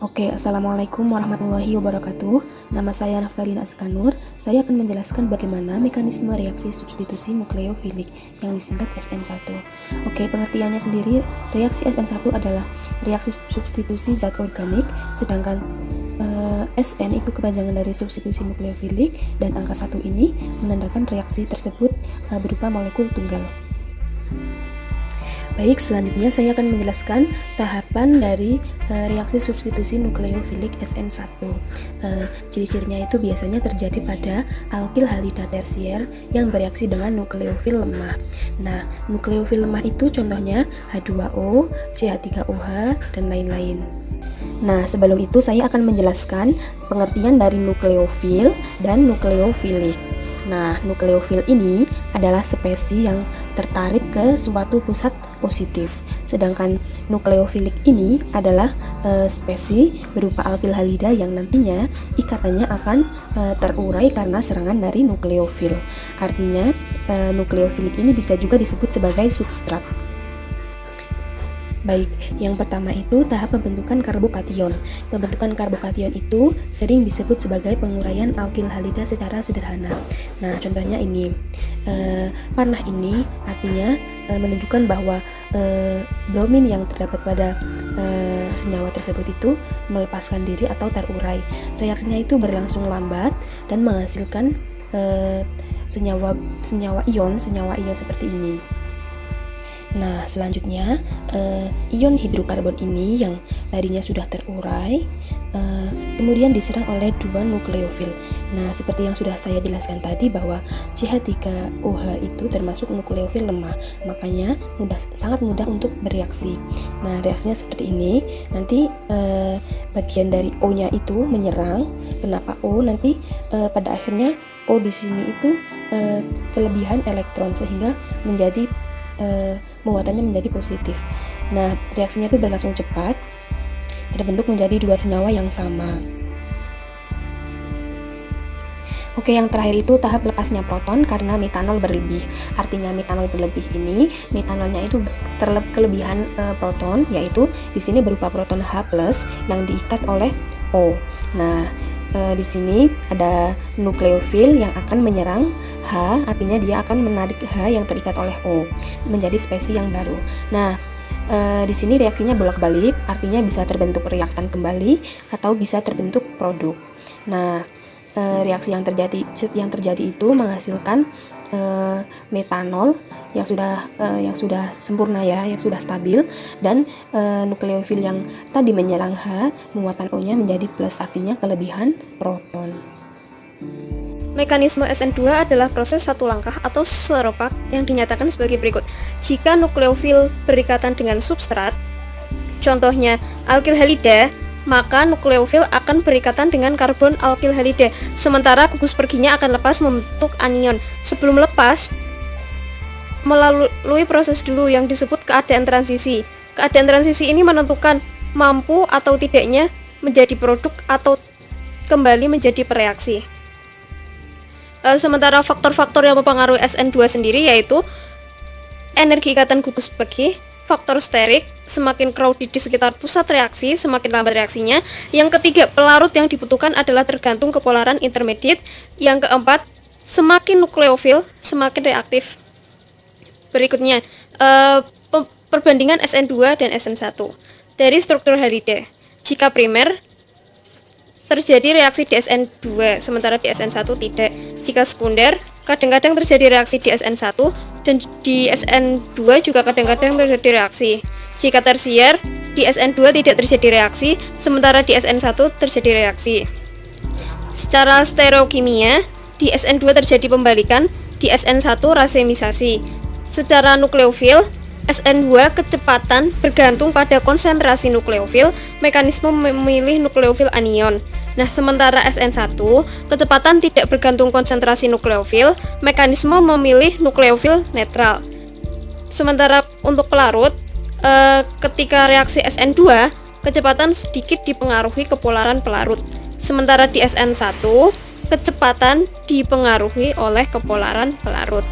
Oke, Assalamualaikum warahmatullahi wabarakatuh. Nama saya Naftalina Askanur. Saya akan menjelaskan bagaimana mekanisme reaksi substitusi nukleofilik yang disingkat SN1. Oke, pengertiannya sendiri, reaksi SN1 adalah reaksi substitusi zat organik, sedangkan SN itu kepanjangan dari substitusi nukleofilik, dan angka 1 ini menandakan reaksi tersebut berupa molekul tunggal. Baik, selanjutnya saya akan menjelaskan tahapan dari reaksi substitusi nukleofilik SN1. Ciri-cirinya itu biasanya terjadi pada alkil halida tersier yang bereaksi dengan nukleofil lemah. Nah, nukleofil lemah itu contohnya H2O, CH3OH, dan lain-lain. Nah, sebelum itu saya akan menjelaskan pengertian dari nukleofil dan nukleofilik. Nah, nukleofil ini adalah spesies yang tertarik ke suatu pusat positif, sedangkan nukleofilik ini adalah spesies berupa alkil halida yang nantinya ikatannya akan terurai karena serangan dari nukleofil. Artinya, nukleofilik ini bisa juga disebut sebagai substrat. Baik, yang pertama itu tahap pembentukan karbokation. Pembentukan karbokation itu sering disebut sebagai penguraian alkil halida secara sederhana. Nah, contohnya ini, panah ini artinya menunjukkan bahwa bromin yang terdapat pada senyawa tersebut itu melepaskan diri atau terurai. Reaksinya itu berlangsung lambat dan menghasilkan senyawa ion seperti ini. Nah, selanjutnya ion hidrokarbon ini yang tadinya sudah terurai kemudian diserang oleh dua nukleofil. Nah, seperti yang sudah saya jelaskan tadi bahwa CH3OH itu termasuk nukleofil lemah, makanya sangat mudah untuk bereaksi. Nah, reaksinya seperti ini. Nanti bagian dari O-nya itu menyerang. Kenapa O? Nanti pada akhirnya O di sini itu kelebihan elektron sehingga menjadi muatannya menjadi positif. Nah, reaksinya itu berlangsung cepat, terbentuk menjadi dua senyawa yang sama. Oke, yang terakhir itu tahap lepasnya proton karena metanol berlebih. Artinya metanol berlebih ini, metanolnya itu kelebihan proton, yaitu di sini berupa proton H+ yang diikat oleh O. Nah, di sini ada nukleofil yang akan menyerang H, artinya dia akan menarik H yang terikat oleh O menjadi spesies yang baru. Nah, di sini reaksinya bolak-balik, artinya bisa terbentuk reaktan kembali atau bisa terbentuk produk. Nah, reaksi yang terjadi itu menghasilkan metanol yang sudah sempurna yang sudah stabil, dan nukleofil yang tadi menyerang H, muatan O-nya menjadi plus, artinya kelebihan proton. Mekanisme SN2 adalah proses satu langkah atau seropak yang dinyatakan sebagai berikut. Jika nukleofil berikatan dengan substrat, contohnya alkil halida, maka nukleofil akan berikatan dengan karbon alkil halida, sementara gugus perginya akan lepas membentuk anion. Sebelum lepas, melalui proses dulu yang disebut keadaan transisi. Keadaan transisi ini menentukan mampu atau tidaknya menjadi produk atau kembali menjadi pereaksi. Sementara faktor-faktor yang mempengaruhi SN2 sendiri yaitu energi ikatan gugus pergi, faktor sterik, semakin crowded di sekitar pusat reaksi, semakin lambat reaksinya. Yang ketiga, pelarut yang dibutuhkan adalah tergantung kepolaran intermediate. Yang keempat, semakin nukleofil, semakin reaktif. Berikutnya, perbandingan SN2 dan SN1 dari struktur halida. Jika primer, terjadi reaksi di SN2, sementara di SN1 tidak. Jika sekunder, kadang-kadang terjadi reaksi di SN1, dan di SN2 juga kadang-kadang terjadi reaksi. Jika tersier, di SN2 tidak terjadi reaksi, sementara di SN1 terjadi reaksi. Secara stereokimia, di SN2 terjadi pembalikan, di SN1 rasemisasi. Secara nukleofil, SN2 kecepatan bergantung pada konsentrasi nukleofil, mekanisme memilih nukleofil anion. Nah, sementara SN1 kecepatan tidak bergantung konsentrasi nukleofil, mekanisme memilih nukleofil netral. Sementara untuk pelarut, ketika reaksi SN2, kecepatan sedikit dipengaruhi kepolaran pelarut. Sementara di SN1, kecepatan dipengaruhi oleh kepolaran pelarut.